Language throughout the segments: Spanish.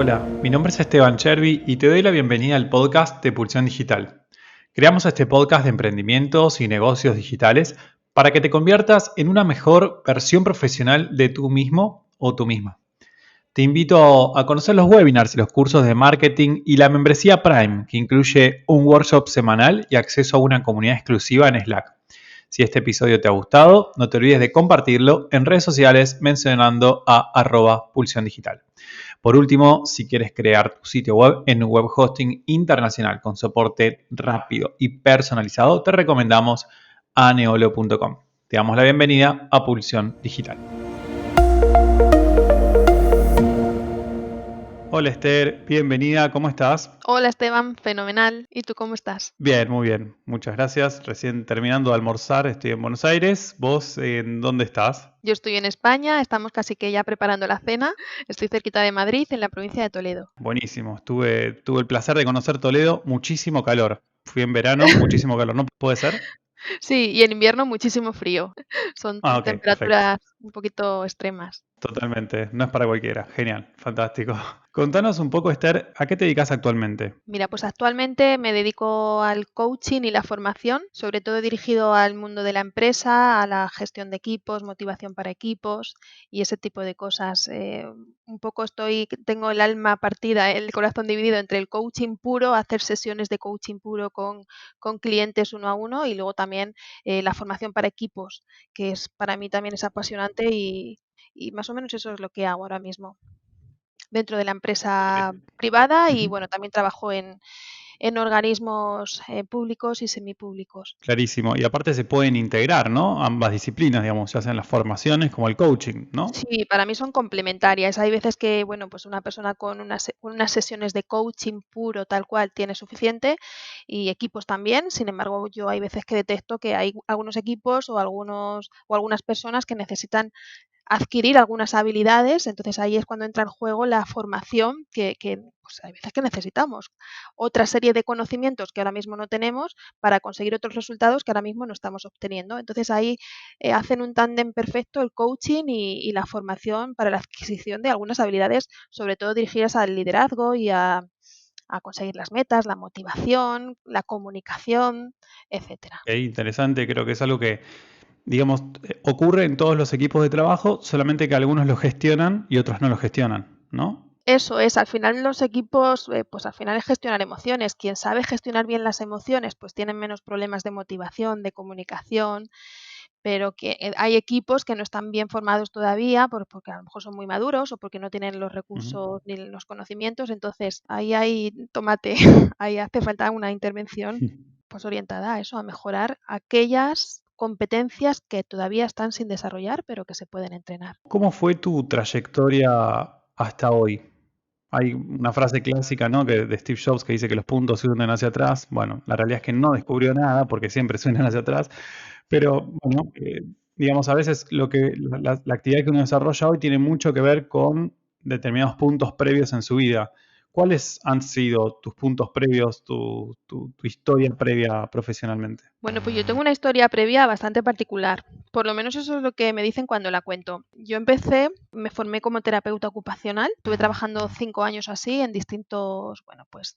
Hola, mi nombre es Esteban Chervi y te doy la bienvenida al podcast de Pulsión Digital. Creamos este podcast de emprendimientos y negocios digitales para que te conviertas en una mejor versión profesional de tú mismo o tú misma. Te invito a conocer los webinars y los cursos de marketing y la membresía Prime, que incluye un workshop semanal y acceso a una comunidad exclusiva en Slack. Si este episodio te ha gustado, no te olvides de compartirlo en redes sociales mencionando a @pulsión digital. Por último, si quieres crear tu sitio web en un web hosting internacional con soporte rápido y personalizado, te recomendamos aneolo.com. Te damos la bienvenida a Pulsión Digital. Hola Esther, bienvenida, ¿cómo estás? Hola Esteban, fenomenal. ¿Y tú cómo estás? Bien, muy bien, muchas gracias. Recién terminando de almorzar, estoy en Buenos Aires. ¿Vos en dónde estás? Yo estoy en España, estamos casi que ya preparando la cena. Estoy cerquita de Madrid, en la provincia de Toledo. Buenísimo, tuve el placer de conocer Toledo, muchísimo calor. Fui en verano, muchísimo calor, ¿no puede ser? Sí, y en invierno muchísimo frío. Son Ah, ok, perfecto. temperaturas un poquito extremas. Totalmente, no es para cualquiera. Genial, fantástico. Contanos un poco, Esther, ¿a qué te dedicas actualmente? Mira, pues actualmente me dedico al coaching y la formación, sobre todo dirigido al mundo de la empresa, a la gestión de equipos, motivación para equipos y ese tipo de cosas. Un poco tengo el alma partida, el corazón dividido entre el coaching puro, hacer sesiones de coaching puro con clientes uno a uno y luego también la formación para equipos, que es para mí también es apasionante y más o menos eso es lo que hago ahora mismo dentro de la empresa privada y Ujú. bueno, también trabajo en organismos públicos y semipúblicos. Clarísimo. Y aparte se pueden integrar, ¿no? Ambas disciplinas, digamos, se hacen las formaciones como el coaching, ¿no? Sí, para mí son complementarias. Hay veces que, bueno, pues una persona con unas sesiones de coaching puro, tal cual, tiene suficiente y equipos también. Sin embargo, yo hay veces que detecto que hay algunos equipos o algunas personas que necesitan adquirir algunas habilidades, entonces ahí es cuando entra en juego la formación que, pues, hay veces que necesitamos. Otra serie de conocimientos que ahora mismo no tenemos para conseguir otros resultados que ahora mismo no estamos obteniendo. Entonces ahí hacen un tándem perfecto el coaching y la formación para la adquisición de algunas habilidades, sobre todo dirigidas al liderazgo y a conseguir las metas, la motivación, la comunicación, etcétera. Interesante, creo que es algo que, digamos, ocurre en todos los equipos de trabajo, solamente que algunos lo gestionan y otros no lo gestionan, ¿no? Eso es, al final los equipos, pues al final es gestionar emociones. Quien sabe gestionar bien las emociones, pues tienen menos problemas de motivación, de comunicación, pero que hay equipos que no están bien formados todavía porque a lo mejor son muy maduros o porque no tienen los Ujú. recursos ni los conocimientos. Entonces, ahí hay tomate, ahí hace falta una intervención pues orientada a eso, a mejorar aquellas competencias que todavía están sin desarrollar, pero que se pueden entrenar. ¿Cómo fue tu trayectoria hasta hoy? Hay una frase clásica, ¿no? De Steve Jobs que dice que los puntos se hunden hacia atrás. Bueno, la realidad es que no descubrió nada porque siempre se hunden hacia atrás. Pero bueno, digamos, a veces la actividad que uno desarrolla hoy tiene mucho que ver con determinados puntos previos en su vida. ¿Cuáles han sido tus puntos previos, tu historia previa profesionalmente? Bueno, pues yo tengo una historia previa bastante particular. Por lo menos eso es lo que me dicen cuando la cuento. Yo me formé como terapeuta ocupacional. Estuve trabajando 5 años así en distintos, bueno, pues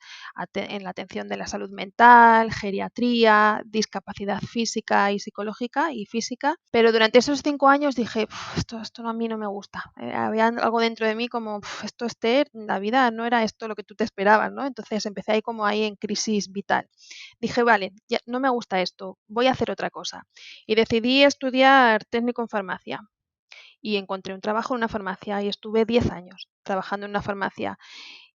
en la atención de la salud mental, geriatría, discapacidad física y psicológica y física. Pero durante esos 5 años dije, esto a mí no me gusta. Había algo dentro de mí como, esto, Esther, la vida no era esto lo que tú te esperabas, ¿no? Entonces empecé ahí en crisis vital. Dije, vale, ya no me gusta esto, voy a hacer otra cosa. Y decidí estudiar técnico en farmacia y encontré un trabajo en una farmacia y estuve 10 años trabajando en una farmacia.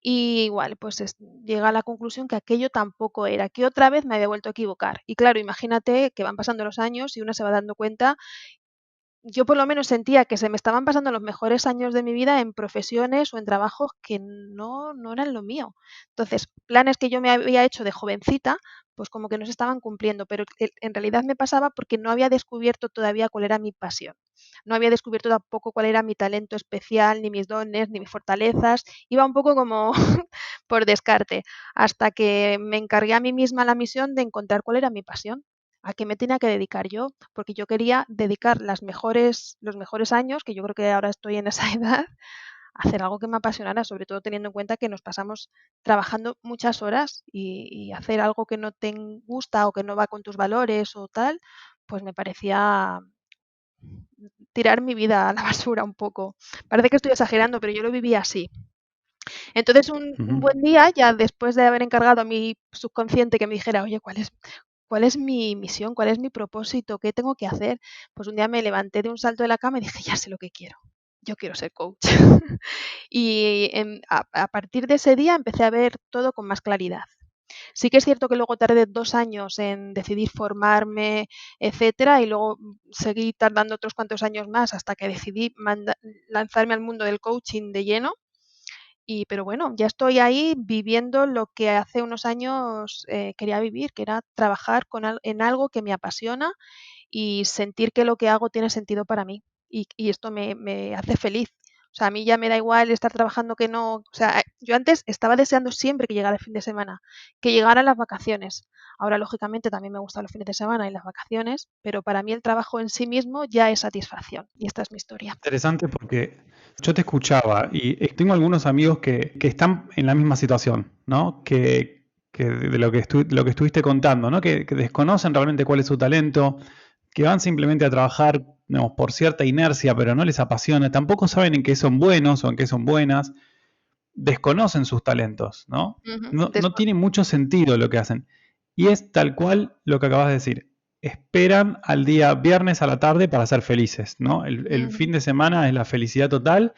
Y igual, pues llegué a la conclusión que aquello tampoco era, que otra vez me había vuelto a equivocar. Y claro, imagínate que van pasando los años y uno se va dando cuenta. Yo por lo menos sentía que se me estaban pasando los mejores años de mi vida en profesiones o en trabajos que no eran lo mío. Entonces, planes que yo me había hecho de jovencita, pues como que no se estaban cumpliendo, pero en realidad me pasaba porque no había descubierto todavía cuál era mi pasión. No había descubierto tampoco cuál era mi talento especial, ni mis dones, ni mis fortalezas. Iba un poco como por descarte, hasta que me encargué a mí misma la misión de encontrar cuál era mi pasión, a qué me tenía que dedicar yo, porque yo quería dedicar los mejores años, que yo creo que ahora estoy en esa edad, hacer algo que me apasionara, sobre todo teniendo en cuenta que nos pasamos trabajando muchas horas y hacer algo que no te gusta o que no va con tus valores o tal, pues me parecía tirar mi vida a la basura un poco. Parece que estoy exagerando, pero yo lo vivía así. Entonces, un Ujú. buen día, ya después de haber encargado a mi subconsciente que me dijera, oye, ¿cuál es mi misión? ¿Cuál es mi propósito? ¿Qué tengo que hacer? Pues un día me levanté de un salto de la cama y dije, ya sé lo que quiero. Yo quiero ser coach. Y a partir de ese día empecé a ver todo con más claridad. Sí que es cierto que luego tardé 2 años en decidir formarme, etcétera, y luego seguí tardando otros cuantos años más hasta que decidí lanzarme al mundo del coaching de lleno. Pero bueno, ya estoy ahí viviendo lo que hace unos años quería vivir, que era trabajar en algo que me apasiona y sentir que lo que hago tiene sentido para mí. Y esto me hace feliz. O sea, a mí ya me da igual estar trabajando que no. O sea, yo antes estaba deseando siempre que llegara el fin de semana, que llegaran las vacaciones. Ahora, lógicamente, también me gustan los fines de semana y las vacaciones, pero para mí el trabajo en sí mismo ya es satisfacción. Y esta es mi historia. Interesante porque yo te escuchaba y tengo algunos amigos que están en la misma situación, ¿no? Que de lo que estuviste contando, ¿no? Que desconocen realmente cuál es su talento, que van simplemente a trabajar, digamos, por cierta inercia, pero no les apasiona, tampoco saben en qué son buenos o en qué son buenas, desconocen sus talentos, ¿no? Ujú. No tiene mucho sentido lo que hacen. Y es tal cual lo que acabas de decir. Esperan al día viernes a la tarde para ser felices, ¿no? El Ujú. fin de semana es la felicidad total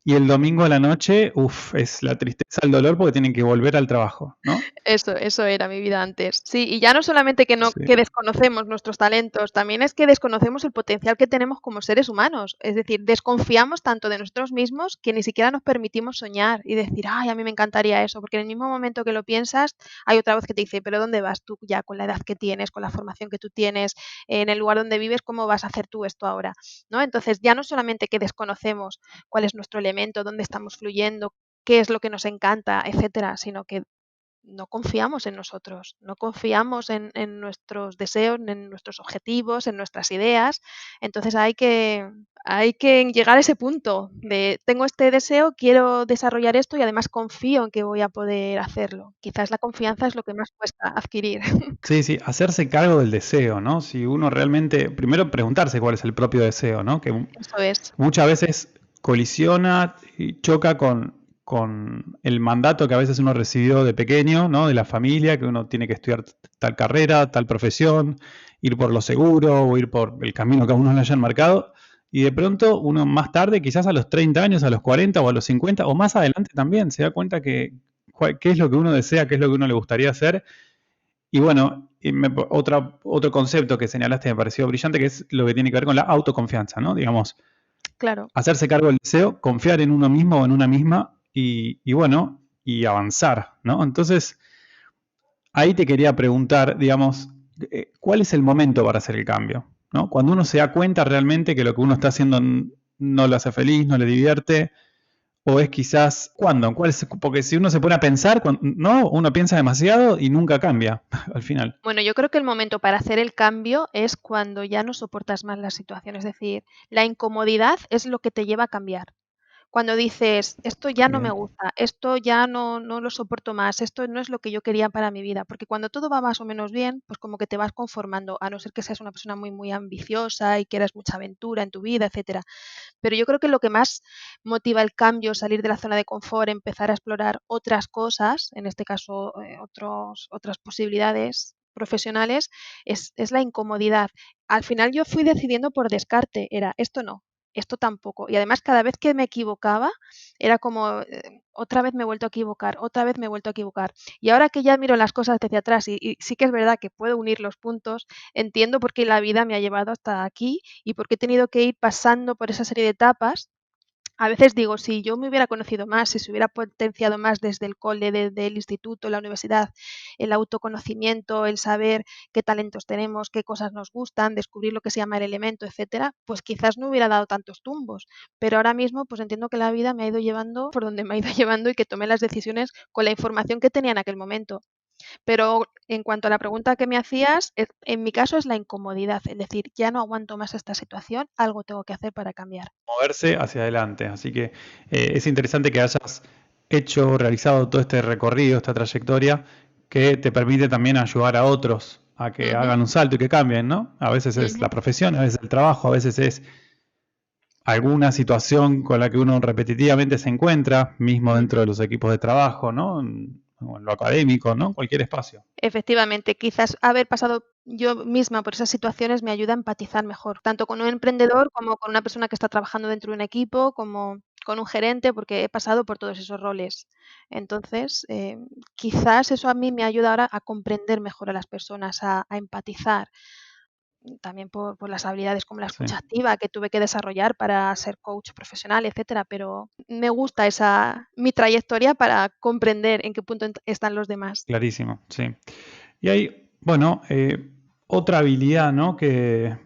y el domingo a la noche, uff, es la tristeza, el dolor porque tienen que volver al trabajo, ¿no? Eso era mi vida antes. Sí, y ya no solamente que no Sí. que desconocemos nuestros talentos, también es que desconocemos el potencial que tenemos como seres humanos. Es decir, desconfiamos tanto de nosotros mismos que ni siquiera nos permitimos soñar y decir, ay, a mí me encantaría eso, porque en el mismo momento que lo piensas, hay otra voz que te dice, pero ¿dónde vas tú ya con la edad que tienes, con la formación que tú tienes, en el lugar donde vives, cómo vas a hacer tú esto ahora? ¿No? Entonces, ya no solamente que desconocemos cuál es nuestro elemento, dónde estamos fluyendo, qué es lo que nos encanta, etcétera, sino que no confiamos en nosotros, no confiamos en nuestros deseos, en nuestros objetivos, en nuestras ideas. Entonces hay que llegar a ese punto de tengo este deseo, quiero desarrollar esto y además confío en que voy a poder hacerlo. Quizás la confianza es lo que más cuesta adquirir. Sí, sí, hacerse cargo del deseo, ¿no? Si uno realmente, primero preguntarse cuál es el propio deseo, ¿no? Que Eso es. muchas veces colisiona y choca con el mandato que a veces uno recibió de pequeño, ¿no? De la familia, que uno tiene que estudiar tal carrera, tal profesión, ir por lo seguro o ir por el camino que a uno le hayan marcado. Y de pronto uno más tarde, quizás a los 30 años, a los 40 o a los 50 o más adelante también, se da cuenta que qué es lo que uno desea, qué es lo que uno le gustaría hacer. Y bueno, otro concepto que señalaste me pareció brillante, que es lo que tiene que ver con la autoconfianza, ¿no? Digamos, Claro. hacerse cargo del deseo, confiar en uno mismo o en una misma y bueno, y avanzar, ¿no? Entonces, ahí te quería preguntar, digamos, ¿cuál es el momento para hacer el cambio? ¿No? Cuando uno se da cuenta realmente que lo que uno está haciendo no lo hace feliz, no le divierte, o es quizás, ¿cuándo? Porque si uno se pone a pensar, ¿no? Uno piensa demasiado y nunca cambia al final. Bueno, yo creo que el momento para hacer el cambio es cuando ya no soportas más la situación. Es decir, la incomodidad es lo que te lleva a cambiar. Cuando dices, esto ya no me Bien. gusta, esto ya no lo soporto más, esto no es lo que yo quería para mi vida, porque cuando todo va más o menos bien, pues como que te vas conformando, a no ser que seas una persona muy, muy ambiciosa y quieras mucha aventura en tu vida, etcétera. Pero yo creo que lo que más motiva el cambio, salir de la zona de confort, empezar a explorar otras cosas, en este caso otras posibilidades profesionales, es la incomodidad. Al final yo fui decidiendo por descarte, era esto no, esto tampoco. Y además cada vez que me equivocaba era como otra vez me he vuelto a equivocar, otra vez me he vuelto a equivocar. Y ahora que ya miro las cosas desde atrás y sí que es verdad que puedo unir los puntos, entiendo por qué la vida me ha llevado hasta aquí y por qué he tenido que ir pasando por esa serie de etapas. A veces digo, si yo me hubiera conocido más, si se hubiera potenciado más desde el cole, desde el instituto, la universidad, el autoconocimiento, el saber qué talentos tenemos, qué cosas nos gustan, descubrir lo que se llama el elemento, etcétera, pues quizás no hubiera dado tantos tumbos. Pero ahora mismo, pues entiendo que la vida me ha ido llevando por donde me ha ido llevando y que tomé las decisiones con la información que tenía en aquel momento. Pero en cuanto a la pregunta que me hacías, en mi caso es la incomodidad, es decir, ya no aguanto más esta situación, algo tengo que hacer para cambiar. Moverse hacia adelante. Así que es interesante que hayas realizado todo este recorrido, esta trayectoria, que te permite también ayudar a otros a que Ujú, hagan un salto y que cambien, ¿no? A veces es ujú. la profesión, a veces el trabajo, a veces es alguna situación con la que uno repetitivamente se encuentra, mismo dentro de Ujú. los equipos de trabajo, ¿no? O en lo académico, ¿no? Cualquier espacio. Efectivamente, quizás haber pasado yo misma por esas situaciones me ayuda a empatizar mejor, tanto con un emprendedor como con una persona que está trabajando dentro de un equipo, como con un gerente, porque he pasado por todos esos roles. Entonces, quizás eso a mí me ayuda ahora a comprender mejor a las personas, a empatizar, también por las habilidades como la Sí, escucha activa que tuve que desarrollar para ser coach profesional, etcétera, pero me gusta esa mi trayectoria para comprender en qué punto están los demás. clarísimo, sí. Y hay, bueno, otra habilidad, ¿no? Que,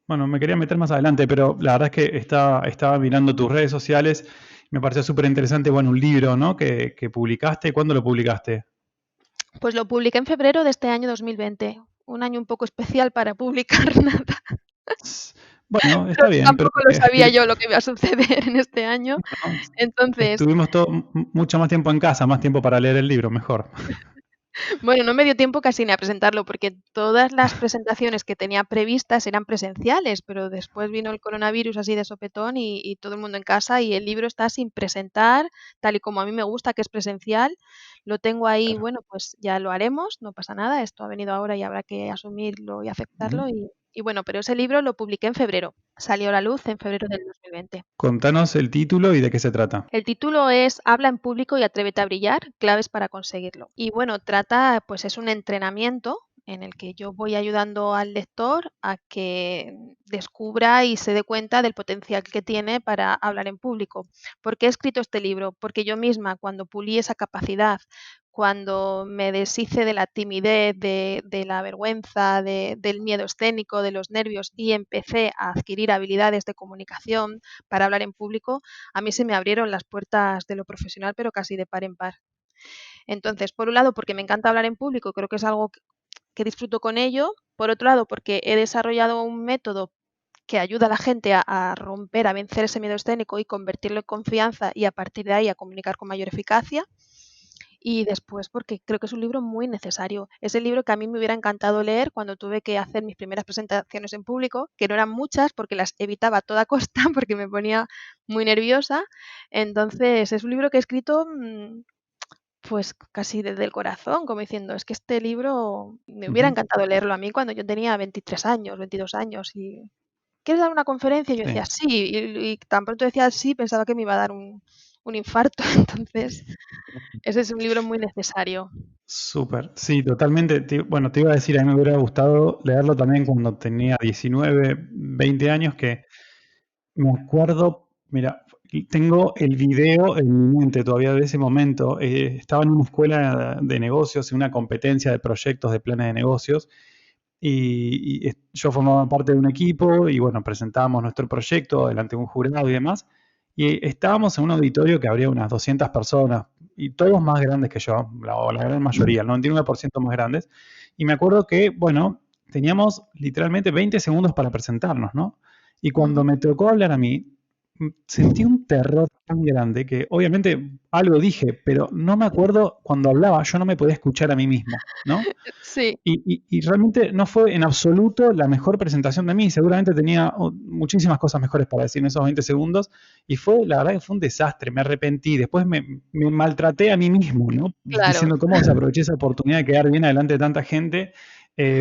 bueno, me quería meter más adelante, pero la verdad es que estaba mirando tus redes sociales, me pareció súper interesante, bueno, un libro, ¿no? Que publicaste. ¿Cuándo lo publicaste? Pues lo publiqué en febrero de este año 2020, un año un poco especial para publicar nada, Bueno, pero está bien, pero tampoco lo sabía yo lo que iba a suceder en este año. bueno, Entonces, estuvimos mucho más tiempo en casa, más tiempo para leer el libro, mejor. bueno, no me dio tiempo casi ni a presentarlo, porque todas las presentaciones que tenía previstas eran presenciales, pero después vino el coronavirus así de sopetón y todo el mundo en casa y el libro está sin presentar, tal y como a mí me gusta, que es presencial. Lo tengo ahí, Claro. bueno, pues ya lo haremos, no pasa nada, esto ha venido ahora y habrá que asumirlo y Ujú. aceptarlo y bueno, pero ese libro lo publiqué en febrero, salió a la luz en febrero del 2020. Contanos el título y de qué se trata. El título es Habla en público y atrévete a brillar, claves para conseguirlo. Y bueno, pues es un entrenamiento en el que yo voy ayudando al lector a que descubra y se dé cuenta del potencial que tiene para hablar en público. ¿Por qué he escrito este libro? Porque yo misma, cuando pulí esa capacidad, cuando me deshice de la timidez, de la vergüenza, del miedo escénico, de los nervios y empecé a adquirir habilidades de comunicación para hablar en público, a mí se me abrieron las puertas de lo profesional, pero casi de par en par. Entonces, por un lado, porque me encanta hablar en público, creo que es algo que disfruto con ello. Por otro lado, porque he desarrollado un método que ayuda a la gente a romper, a vencer ese miedo escénico y convertirlo en confianza y a partir de ahí a comunicar con mayor eficacia. Y después porque creo que es un libro muy necesario. Es el libro que a mí me hubiera encantado leer cuando tuve que hacer mis primeras presentaciones en público, que no eran muchas porque las evitaba a toda costa porque me ponía muy nerviosa. Entonces es un libro que he escrito pues casi desde el corazón, como diciendo, es que este libro me hubiera Ujú. encantado leerlo a mí cuando yo tenía 23 años, 22 años y ¿quieres dar una conferencia? Y yo decía Sí. sí, y tan pronto decía sí, pensaba que me iba a dar un infarto. Entonces, ese es un libro muy necesario. Súper, sí, totalmente. Bueno, te iba a decir, a mí me hubiera gustado leerlo también cuando tenía 19, 20 años, que me acuerdo, mira, tengo el video en mi mente todavía de ese momento. Estaba en una escuela de negocios, en una competencia de proyectos de planes de negocios, y yo formaba parte de un equipo y bueno, presentábamos nuestro proyecto delante de un jurado y demás. Y estábamos en un auditorio que habría unas 200 personas y todos más grandes que yo, la gran mayoría, el 99% más grandes. Y me acuerdo que, bueno, teníamos literalmente 20 segundos para presentarnos, ¿no? Y cuando Ujú. me tocó hablar a mí, sentí un terror tan grande que obviamente algo dije, pero no me acuerdo cuando hablaba, yo no me podía escuchar a mí mismo, ¿no? Sí, Y realmente no fue en absoluto la mejor presentación de mí. Seguramente tenía muchísimas cosas mejores para decir en esos 20 segundos. Y fue, la verdad que fue un desastre. Me arrepentí. Después me maltraté a mí mismo, ¿no? claro. Diciendo cómo desaproveché esa oportunidad de quedar bien adelante de tanta gente.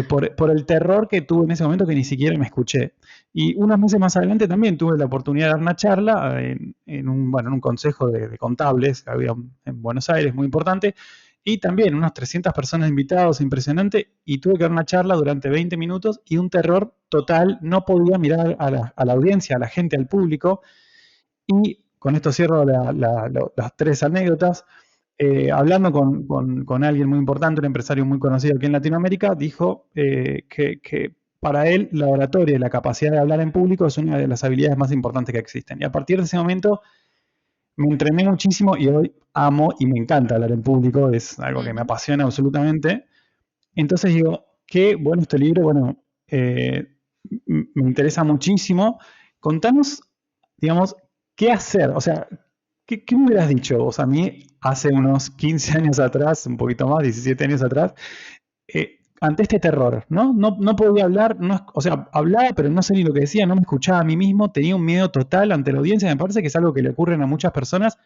Por el terror que tuve en ese momento que ni siquiera me escuché. Y unos meses más adelante también tuve la oportunidad de dar una charla bueno, en un consejo de contables que había en Buenos Aires, muy importante, y también unas 300 personas invitados, impresionante, y tuve que dar una charla durante 20 minutos y un terror total, no podía mirar a la audiencia, a la gente, al público, y con esto cierro las tres anécdotas. Hablando con alguien muy importante, un empresario muy conocido aquí en Latinoamérica, dijo que para él la oratoria y la capacidad de hablar en público es una de las habilidades más importantes que existen. Y a partir de ese momento me entrené muchísimo y hoy amo y me encanta hablar en público, es algo que me Ujú. apasiona absolutamente. Entonces digo, qué bueno este libro, bueno, me interesa muchísimo. Contanos, digamos, qué hacer, o sea, ¿qué me hubieras dicho vos a mí hace unos 15 años atrás, un poquito más, 17 años atrás, ante este terror, ¿no? No podía hablar, no, o sea, hablaba, pero no sé ni lo que decía, no me escuchaba a mí mismo, tenía un miedo total ante la audiencia, me parece que es algo que le ocurre a muchas personas.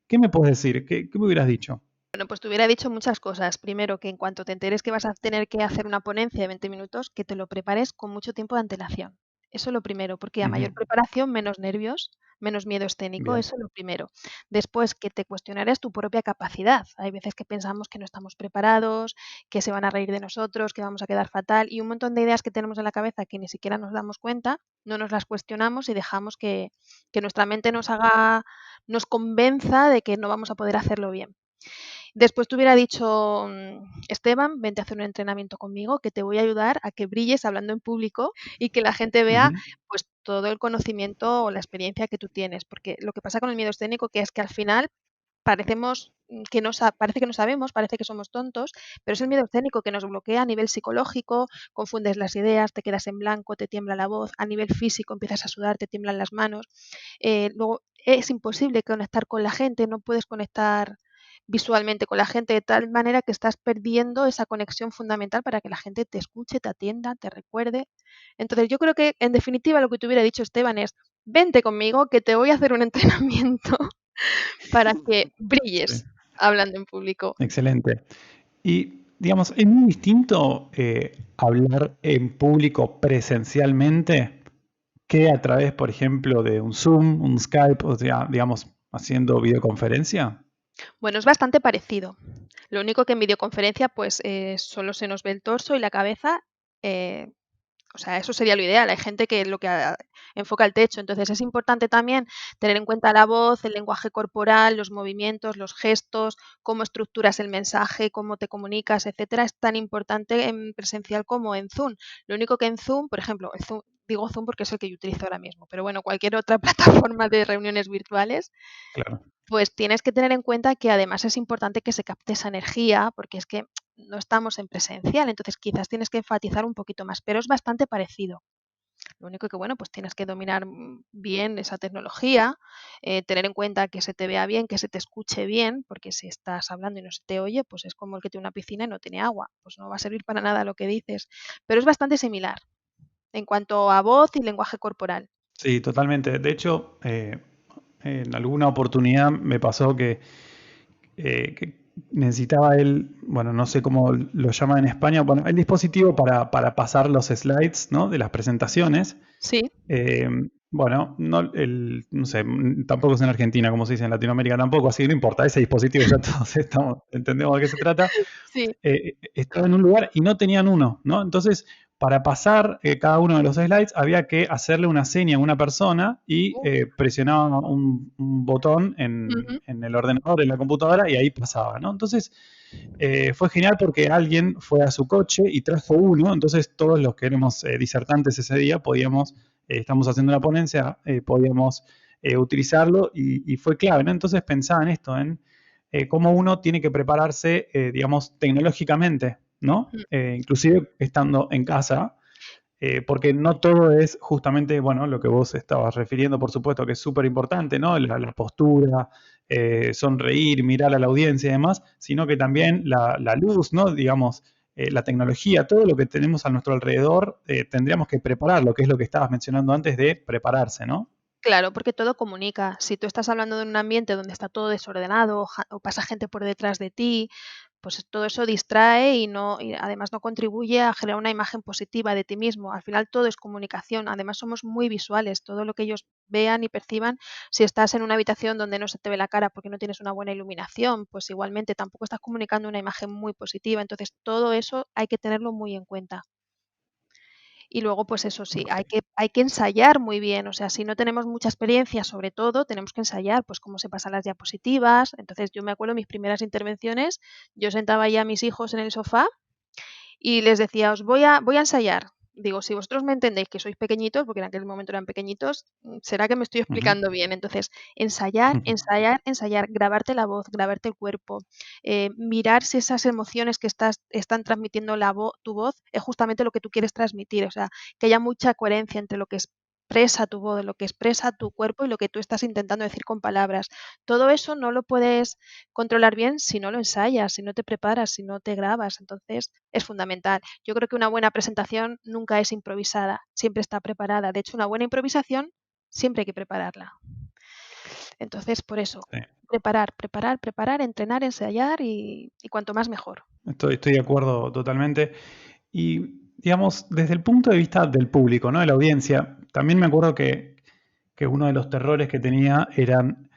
¿Qué me puedes decir? ¿Qué me hubieras dicho? Bueno, pues te hubiera dicho muchas cosas. Primero, que en cuanto te enteres que vas a tener que hacer una ponencia de 20 minutos, que te lo prepares con mucho tiempo de antelación. Eso es lo primero, porque a Ujú. mayor preparación, menos nervios, menos miedo escénico, Bien, eso es lo primero. Después, que te cuestionaras tu propia capacidad. Hay veces que pensamos que no estamos preparados, que se van a reír de nosotros, que vamos a quedar fatal y un montón de ideas que tenemos en la cabeza que ni siquiera nos damos cuenta, no nos las cuestionamos y dejamos que nuestra mente nos convenza de que no vamos a poder hacerlo bien. Después te hubiera dicho, Esteban, vente a hacer un entrenamiento conmigo, que te voy a ayudar a que brilles hablando en público y que la gente vea ujú, pues todo el conocimiento o la experiencia que tú tienes. Porque lo que pasa con el miedo escénico que es que al final parecemos que parece que no sabemos, parece que somos tontos, pero es el miedo escénico que nos bloquea a nivel psicológico, confundes las ideas, te quedas en blanco, te tiembla la voz, a nivel físico empiezas a sudar, te tiemblan las manos. Luego es imposible conectar con la gente, no puedes conectar visualmente con la gente de tal manera que estás perdiendo esa conexión fundamental para que la gente te escuche, te atienda, te recuerde. Entonces yo creo que en definitiva lo que te hubiera dicho Esteban es, vente conmigo que te voy a hacer un entrenamiento para que sí, brilles hablando en público. excelente. Y, digamos, ¿es muy distinto hablar en público presencialmente que a través, por ejemplo, de un Zoom, un Skype, o sea, digamos, haciendo videoconferencia? Bueno, es bastante parecido. Lo único que en videoconferencia pues solo se nos ve el torso y la cabeza. eh, O sea, eso sería lo ideal. Hay gente que lo que enfoca el techo. Entonces es importante también tener en cuenta la voz, el lenguaje corporal, los movimientos, los gestos, cómo estructuras el mensaje, cómo te comunicas, etcétera. Es tan importante en presencial como en Zoom. Lo único que en Zoom, por ejemplo, digo Zoom porque es el que yo utilizo ahora mismo, pero bueno, cualquier otra plataforma de reuniones virtuales, Claro. pues tienes que tener en cuenta que además es importante que se capte esa energía, porque es que no estamos en presencial, entonces quizás tienes que enfatizar un poquito más, pero es bastante parecido. Lo único que, bueno, pues tienes que dominar bien esa tecnología, tener en cuenta que se te vea bien, que se te escuche bien, porque si estás hablando y no se te oye, pues es como el que tiene una piscina y no tiene agua, pues no va a servir para nada lo que dices. Pero es bastante similar en cuanto a voz y lenguaje corporal. Sí, totalmente. De hecho, en alguna oportunidad me pasó que necesitaba él, bueno, no sé cómo lo llaman en España, bueno, el dispositivo para pasar los slides, ¿no? De las presentaciones. Sí, Eh, bueno, no sé, tampoco es en Argentina, como se dice en Latinoamérica tampoco, así que no importa, ese dispositivo ya todos entendemos de qué se trata. sí. Estaba en un lugar y no tenían uno, ¿no? Entonces, para pasar cada uno de los slides había que hacerle una seña a una persona y Uf, presionaba un botón ujú. en el ordenador, en la computadora, y ahí pasaba, ¿no? Entonces, fue genial porque alguien fue a su coche y trajo uno, entonces todos los que éramos disertantes ese día podíamos, estamos haciendo una ponencia, podíamos utilizarlo y fue clave, ¿no? Entonces pensaba en esto, en cómo uno tiene que prepararse, digamos, tecnológicamente, ¿no? Mm. Inclusive estando en casa, porque no todo es justamente, bueno, lo que vos estabas refiriendo, por supuesto, que es súper importante, ¿no? La postura, sonreír, mirar a la audiencia y demás, sino que también la luz, ¿no? Digamos, la tecnología, todo lo que tenemos a nuestro alrededor, tendríamos que prepararlo, que es lo que estabas mencionando antes de prepararse, ¿no? Claro, porque todo comunica. Si tú estás hablando de un ambiente donde está todo desordenado o pasa gente por detrás de ti, pues todo eso distrae y además no contribuye a generar una imagen positiva de ti mismo. Al final todo es comunicación. Además somos muy visuales. Todo lo que ellos vean y perciban, si estás en una habitación donde no se te ve la cara porque no tienes una buena iluminación, pues igualmente tampoco estás comunicando una imagen muy positiva. Entonces todo eso hay que tenerlo muy en cuenta. Y luego, pues eso sí, Ok. hay que ensayar muy bien, o sea, si no tenemos mucha experiencia, sobre todo, tenemos que ensayar, pues cómo se pasan las diapositivas. Entonces, yo me acuerdo mis primeras intervenciones, yo sentaba ya a mis hijos en el sofá y les decía: "Os voy a ensayar". digo, si vosotros me entendéis que sois pequeñitos, porque en aquel momento eran pequeñitos, será que me estoy Ujú. explicando bien. Entonces, ensayar, ensayar, ensayar, grabarte la voz, grabarte el cuerpo, mirar si esas emociones que están transmitiendo tu voz es justamente lo que tú quieres transmitir. O sea, que haya mucha coherencia entre lo que expresa tu voz, lo que expresa tu cuerpo y lo que tú estás intentando decir con palabras. Todo eso no lo puedes controlar bien si no lo ensayas, si no te preparas, si no te grabas. Entonces, es fundamental. Yo creo que una buena presentación nunca es improvisada, siempre está preparada. De hecho, una buena improvisación siempre hay que prepararla. Entonces, por eso, Sí. preparar, preparar, preparar, entrenar, ensayar y cuanto más mejor. Estoy de acuerdo totalmente. Y, digamos, desde el punto de vista del público, ¿no? De la audiencia, también me acuerdo que uno de los terrores que tenía eran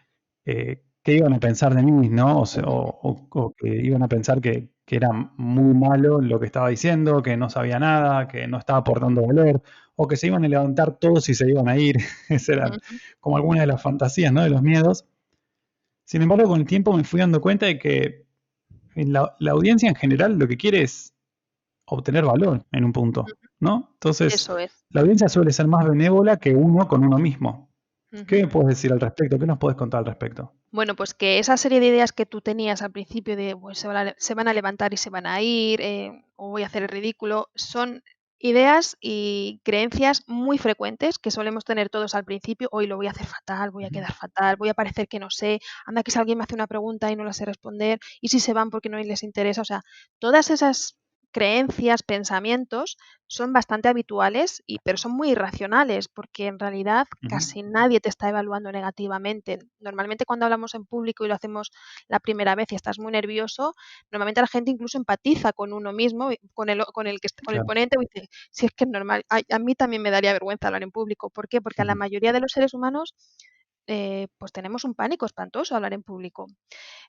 qué iban a pensar de mí, ¿no? O que iban a pensar que era muy malo en lo que estaba diciendo, que no sabía nada, que no estaba aportando valor, o que se iban a levantar todos y se iban a ir. Esas eran Ujú. como algunas de las fantasías, ¿no? De los miedos. Sin embargo, con el tiempo me fui dando cuenta de que la audiencia en general lo que quiere es obtener valor en un punto, ¿no? Entonces, Eso es. la audiencia suele ser más benévola que uno con uno mismo. ¿Qué Ujú. me puedes decir al respecto? ¿Qué nos puedes contar al respecto? Bueno, pues que esa serie de ideas que tú tenías al principio de pues, se van a levantar y se van a ir, o voy a hacer el ridículo, son ideas y creencias muy frecuentes que solemos tener todos al principio. Hoy lo voy a hacer fatal, voy a Ujú. quedar fatal, voy a parecer que no sé, anda que si alguien me hace una pregunta y no la sé responder, y si se van porque no les interesa. O sea, todas esas creencias, pensamientos son bastante habituales, pero son muy irracionales porque en realidad Ujú. casi nadie te está evaluando negativamente. Normalmente cuando hablamos en público y lo hacemos la primera vez y estás muy nervioso, normalmente la gente incluso empatiza con uno mismo, con el Claro. ponente, y dice, si es que es normal, a mí también me daría vergüenza hablar en público. ¿Por qué? Porque a la Ujú. mayoría de los seres humanos pues tenemos un pánico espantoso a hablar en público.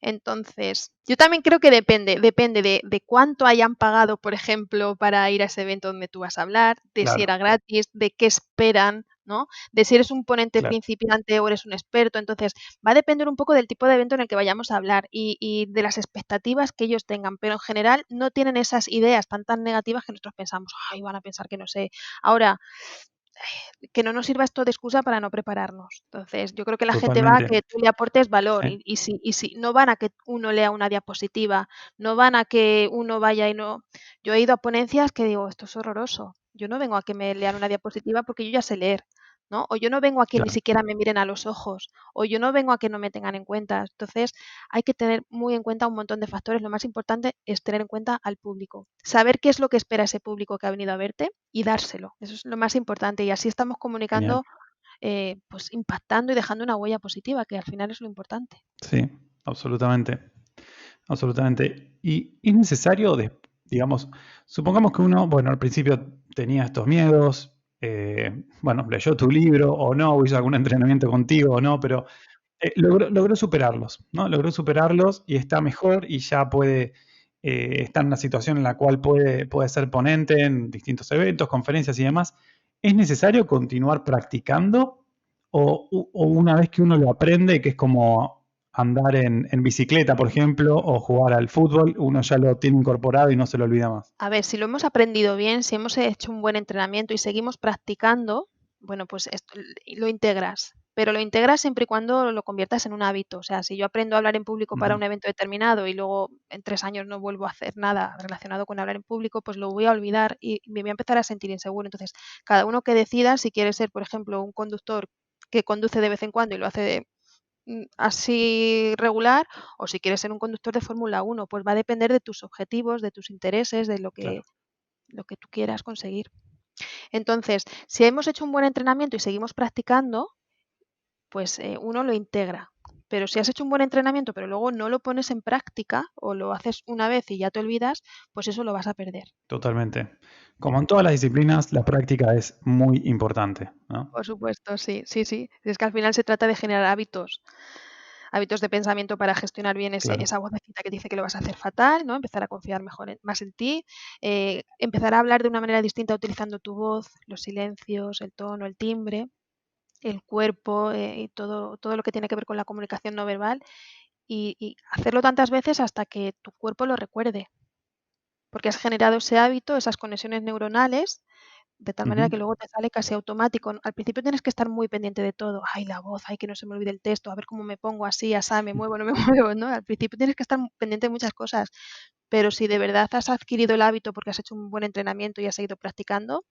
Entonces, yo también creo que depende de cuánto hayan pagado, por ejemplo, para ir a ese evento donde tú vas a hablar, de si Claro, era gratis, de qué esperan, ¿no? De si eres un ponente claro, principiante o eres un experto. Entonces, va a depender un poco del tipo de evento en el que vayamos a hablar y de las expectativas que ellos tengan, pero en general no tienen esas ideas tan negativas que nosotros pensamos, ay, van a pensar que no sé. Ahora, que no nos sirva esto de excusa para no prepararnos. Entonces, yo creo que la gente va a totalmente. que tú le aportes valor Sí. y si no van a que uno lea una diapositiva, no van a que uno vaya y no. Yo he ido a ponencias que digo, esto es horroroso. Yo no vengo a que me lean una diapositiva porque yo ya sé leer, ¿no? O yo no vengo a que ni Claro, siquiera me miren a los ojos, o yo no vengo a que no me tengan en cuenta. Entonces, hay que tener muy en cuenta un montón de factores. Lo más importante es tener en cuenta al público, saber qué es lo que espera ese público que ha venido a verte y dárselo. Eso es lo más importante. Y así estamos genial. comunicando, pues impactando y dejando una huella positiva, que al final es lo importante. Sí, absolutamente, absolutamente. Y es necesario, digamos, supongamos que uno, bueno, al principio tenía estos miedos, bueno, leyó tu libro o no, o hizo algún entrenamiento contigo o no, pero logró superarlos, ¿no? Logró superarlos y está mejor y ya puede estar en una situación en la cual puede ser ponente en distintos eventos, conferencias y demás. ¿Es necesario continuar practicando o una vez que uno lo aprende, que es como andar en bicicleta, por ejemplo, o jugar al fútbol, uno ya lo tiene incorporado y no se lo olvida más? A ver, si lo hemos aprendido bien, si hemos hecho un buen entrenamiento y seguimos practicando, bueno, pues lo integras. Pero lo integras siempre y cuando lo conviertas en un hábito. O sea, si yo aprendo a hablar en público para Ujú. un evento determinado y luego en 3 años no vuelvo a hacer nada relacionado con hablar en público, pues lo voy a olvidar y me voy a empezar a sentir inseguro. Entonces, cada uno que decida si quiere ser, por ejemplo, un conductor que conduce de vez en cuando y lo hace así regular, o si quieres ser un conductor de Fórmula 1, pues va a depender de tus objetivos, de tus intereses, de Claro, lo que tú quieras conseguir. Entonces, si hemos hecho un buen entrenamiento y seguimos practicando, pues uno lo integra. Pero si has hecho un buen entrenamiento, pero luego no lo pones en práctica o lo haces una vez y ya te olvidas, pues eso lo vas a perder. totalmente. Como en todas las disciplinas, la práctica es muy importante, ¿no? Por supuesto, sí, sí, sí. Es que al final se trata de generar hábitos de pensamiento para gestionar bien Claro. esa vocecita que te dice que lo vas a hacer fatal, ¿no? Empezar a confiar más en ti, empezar a hablar de una manera distinta utilizando tu voz, los silencios, el tono, el timbre, el cuerpo, y todo lo que tiene que ver con la comunicación no verbal, y hacerlo tantas veces hasta que tu cuerpo lo recuerde, porque has generado ese hábito, esas conexiones neuronales, de tal manera Ujú. que luego te sale casi automático. Al principio tienes que estar muy pendiente de todo. Ay, la voz, ay, que no se me olvide el texto, a ver cómo me pongo así, asá, me muevo, no me muevo, ¿no? Al principio tienes que estar pendiente de muchas cosas, pero si de verdad has adquirido el hábito porque has hecho un buen entrenamiento y has seguido practicando,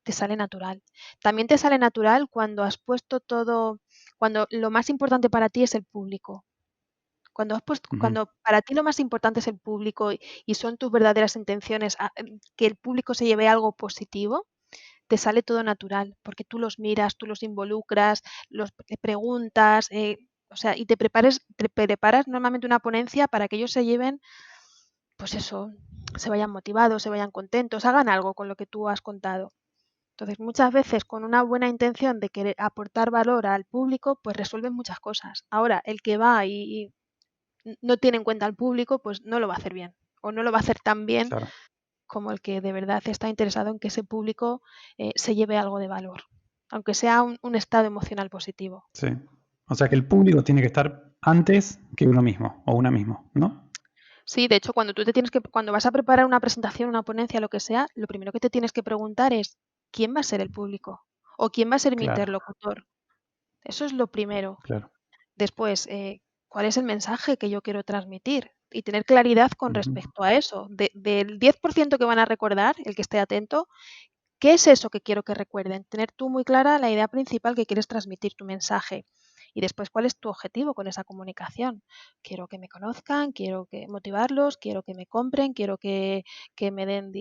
te sale natural. También te sale natural cuando has puesto todo, cuando lo más importante para ti es el público. Ujú. Cuando para ti lo más importante es el público y son tus verdaderas intenciones, que el público se lleve algo positivo, te sale todo natural, porque tú los miras, tú los involucras, le preguntas, o sea, y te preparas normalmente una ponencia para que ellos se lleven, pues eso, se vayan motivados, se vayan contentos, hagan algo con lo que tú has contado. Entonces, muchas veces con una buena intención de querer aportar valor al público, pues resuelven muchas cosas. Ahora, el que va y no tiene en cuenta al público, pues no lo va a hacer bien o no lo va a hacer tan bien Claro, como el que de verdad está interesado en que ese público se lleve algo de valor, aunque sea un estado emocional positivo. sí. O sea que el público tiene que estar antes que uno mismo o una misma, ¿no? Sí, de hecho, cuando vas a preparar una presentación, una ponencia, lo que sea, lo primero que te tienes que preguntar es ¿quién va a ser el público? ¿O quién va a ser mi Claro, interlocutor? Eso es lo primero. claro. Después, ¿cuál es el mensaje que yo quiero transmitir? Y tener claridad con Ujú. respecto a eso. Del 10% que van a recordar, el que esté atento, ¿qué es eso que quiero que recuerden? Tener tú muy clara la idea principal que quieres transmitir, tu mensaje. Y después, ¿cuál es tu objetivo con esa comunicación? Quiero que me conozcan, quiero que motivarlos, quiero que me compren, quiero que me den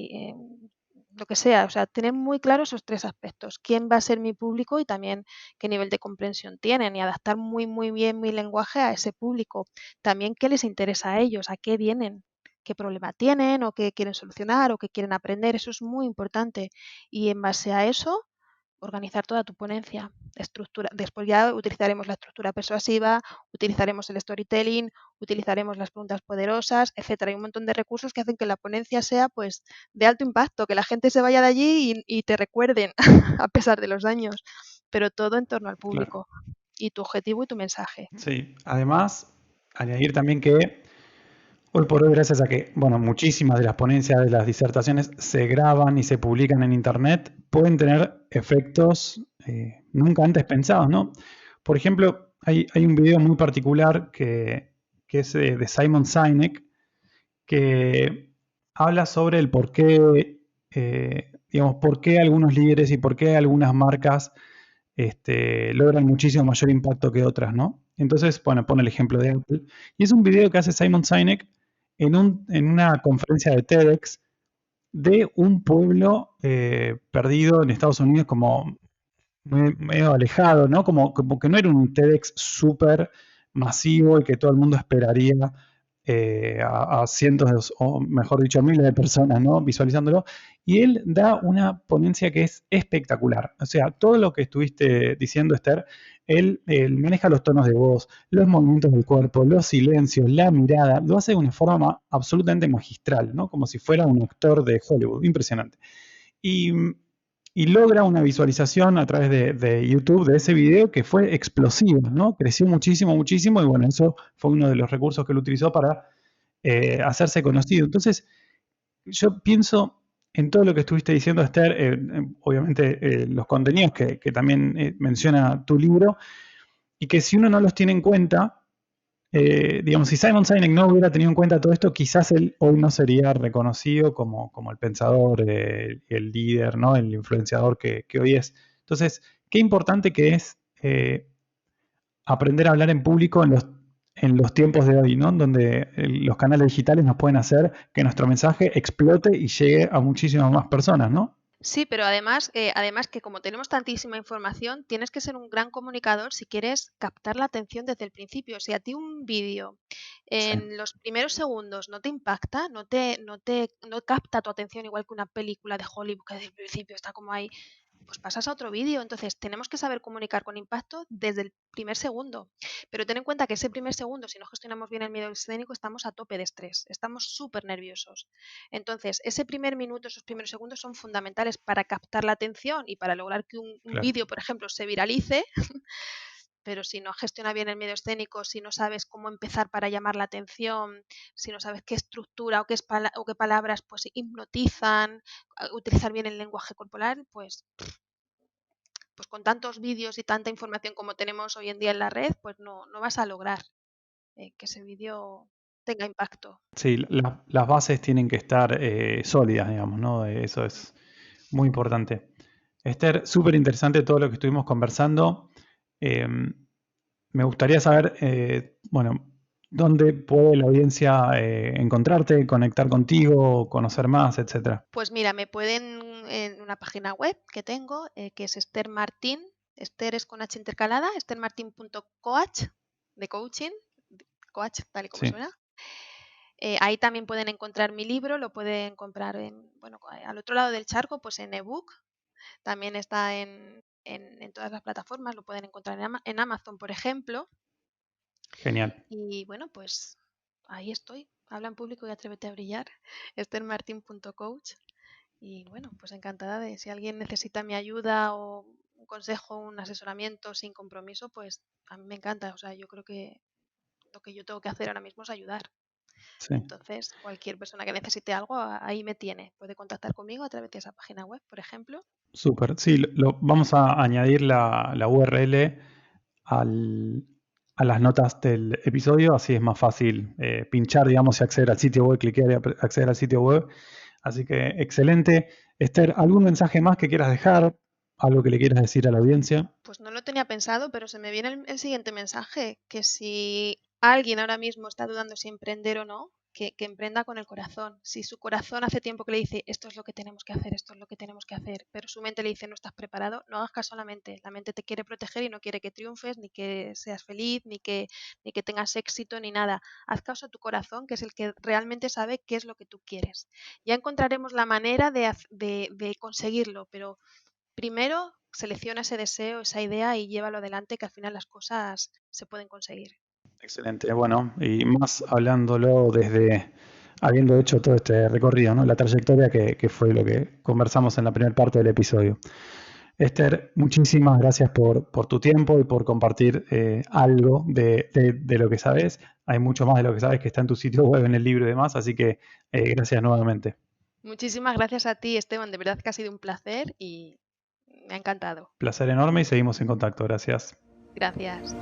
lo que sea. O sea, tener muy claro esos tres aspectos. ¿Quién va a ser mi público y también qué nivel de comprensión tienen? Y adaptar muy, muy bien mi lenguaje a ese público. También qué les interesa a ellos, a qué vienen, qué problema tienen o qué quieren solucionar o qué quieren aprender. Eso es muy importante. Y en base a eso, organizar toda tu ponencia. Después ya utilizaremos la estructura persuasiva, utilizaremos el storytelling, utilizaremos las preguntas poderosas, etcétera. Hay un montón de recursos que hacen que la ponencia sea pues de alto impacto, que la gente se vaya de allí y te recuerden a pesar de los años, pero todo en torno al Claro. público y tu objetivo y tu mensaje. Sí. Además, añadir también que hoy por hoy, gracias a que, bueno, muchísimas de las ponencias de las disertaciones se graban y se publican en Internet, pueden tener efectos nunca antes pensados, ¿no? Por ejemplo, hay un video muy particular que es de Simon Sinek, que habla sobre el por qué, digamos, por qué algunos líderes y por qué algunas marcas logran muchísimo mayor impacto que otras, ¿no? Entonces, bueno, pone el ejemplo de Apple. Y es un video que hace Simon Sinek en una conferencia de TEDx de un pueblo perdido en Estados Unidos como medio alejado, ¿no? Como que no era un TEDx súper masivo y que todo el mundo esperaría a cientos, o mejor dicho, a miles de personas, ¿no? Visualizándolo. Y él da una ponencia que es espectacular. O sea, todo lo que estuviste diciendo, Esther, él maneja los tonos de voz, los movimientos del cuerpo, los silencios, la mirada, lo hace de una forma absolutamente magistral, ¿no? Como si fuera un actor de Hollywood. Impresionante. Y, y logra una visualización a través de YouTube de ese video que fue explosivo, ¿no? Creció muchísimo, muchísimo y bueno, eso fue uno de los recursos que él utilizó para hacerse conocido. Entonces, yo pienso en todo lo que estuviste diciendo, Esther, obviamente los contenidos que también menciona tu libro, y que si uno no los tiene en cuenta, digamos, si Simon Sinek no hubiera tenido en cuenta todo esto, quizás él hoy no sería reconocido como el pensador, el líder, ¿no? El influenciador que hoy es. Entonces, qué importante que es aprender a hablar en público en los tiempos de hoy, ¿no? Donde los canales digitales nos pueden hacer que nuestro mensaje explote y llegue a muchísimas más personas, ¿no? Sí, pero además que como tenemos tantísima información, tienes que ser un gran comunicador si quieres captar la atención desde el principio. Si a ti un vídeo Sí, en los primeros segundos no te impacta, no capta tu atención igual que una película de Hollywood que desde el principio está como ahí, pues pasas a otro vídeo. Entonces tenemos que saber comunicar con impacto desde el primer segundo. Pero ten en cuenta que ese primer segundo, si no gestionamos bien el miedo escénico, estamos a tope de estrés, estamos súper nerviosos. Entonces, ese primer minuto, esos primeros segundos son fundamentales para captar la atención y para lograr que un claro. vídeo, por ejemplo, se viralice pero si no gestionas bien el medio escénico, si no sabes cómo empezar para llamar la atención, si no sabes qué estructura o qué palabras pues hipnotizan, utilizar bien el lenguaje corporal, pues con tantos vídeos y tanta información como tenemos hoy en día en la red, pues no vas a lograr que ese vídeo tenga impacto. Sí, las bases tienen que estar sólidas, digamos, ¿no? Eso es muy importante. Esther, súper interesante todo lo que estuvimos conversando. Eh, Me gustaría saber, bueno, dónde puede la audiencia encontrarte, conectar contigo, conocer más, etcétera. Pues mira, me pueden en una página web que tengo, que es Esther Martín. Esther es con H intercalada, esthermartin.coach, de coaching, coach tal y como Sí, suena. Ahí también pueden encontrar mi libro, lo pueden comprar bueno, al otro lado del charco, pues en ebook. También está en todas las plataformas, lo pueden encontrar en Amazon, por ejemplo. genial. Y bueno, pues ahí estoy. Habla en público y atrévete a brillar. esthermartin.coach. Y bueno, pues encantada de si alguien necesita mi ayuda o un consejo, un asesoramiento sin compromiso, pues a mí me encanta. O sea, yo creo que lo que yo tengo que hacer ahora mismo es ayudar. Sí, Entonces, cualquier persona que necesite algo, ahí me tiene. Puede contactar conmigo a través de esa página web, por ejemplo. súper. Sí, vamos a añadir la URL al- a las notas del episodio, así es más fácil pinchar, digamos, y acceder al sitio web, cliquear y acceder al sitio web. Así que excelente. Esther, ¿algún mensaje más que quieras dejar? ¿Algo que le quieras decir a la audiencia? Pues no lo tenía pensado, pero se me viene el siguiente mensaje, que si alguien ahora mismo está dudando si emprender o no, que emprenda con el corazón. Si su corazón hace tiempo que le dice esto es lo que tenemos que hacer, esto es lo que tenemos que hacer, pero su mente le dice no estás preparado, no hagas caso a la mente. La mente te quiere proteger y no quiere que triunfes, ni que seas feliz, ni que tengas éxito, ni nada. Haz caso a tu corazón, que es el que realmente sabe qué es lo que tú quieres. Ya encontraremos la manera de conseguirlo, pero primero, selecciona ese deseo, esa idea y llévalo adelante, que al final las cosas se pueden conseguir. Excelente. Bueno, y más hablándolo desde habiendo hecho todo este recorrido, ¿no? La trayectoria que fue lo que conversamos en la primera parte del episodio. Esther, muchísimas gracias por tu tiempo y por compartir algo de lo que sabes. Hay mucho más de lo que sabes que está en tu sitio web, en el libro y demás, así que gracias nuevamente. Muchísimas gracias a ti, Esteban. De verdad que ha sido un placer y me ha encantado. Placer enorme y seguimos en contacto. Gracias. Gracias.